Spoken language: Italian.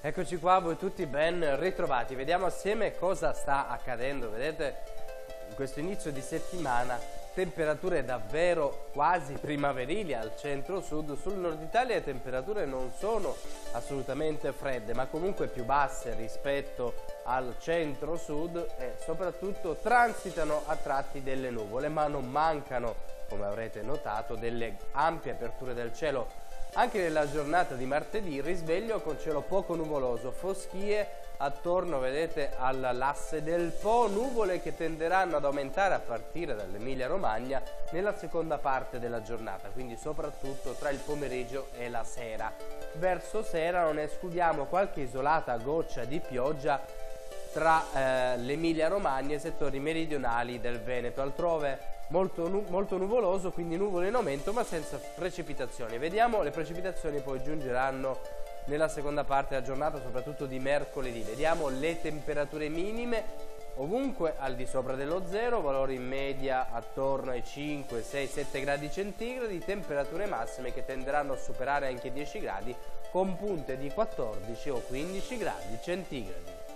Eccoci qua, voi tutti ben ritrovati. Vediamo assieme cosa sta accadendo. Vedete, in questo inizio di settimana temperature davvero quasi primaverili al centro-sud. Sul nord Italia le temperature non sono assolutamente fredde, ma comunque più basse rispetto al centro-sud e soprattutto transitano a tratti delle nuvole, ma non mancano, come avrete notato, delle ampie aperture del cielo. Anche nella giornata di martedì risveglio con cielo poco nuvoloso, foschie attorno, vedete, all'asse del Po, nuvole che tenderanno ad aumentare a partire dall'Emilia Romagna nella seconda parte della giornata, quindi soprattutto tra il pomeriggio e la sera. Verso sera non escludiamo qualche isolata goccia di pioggia tra l'Emilia Romagna e i settori meridionali del Veneto, altrove molto nuvoloso, quindi nuvole in aumento ma senza precipitazioni. Vediamo, le precipitazioni poi giungeranno nella seconda parte della giornata, soprattutto di mercoledì. Vediamo le temperature minime ovunque al di sopra dello zero, valori in media attorno ai 5, 6, 7 gradi centigradi, temperature massime che tenderanno a superare anche i 10 gradi con punte di 14 o 15 gradi centigradi.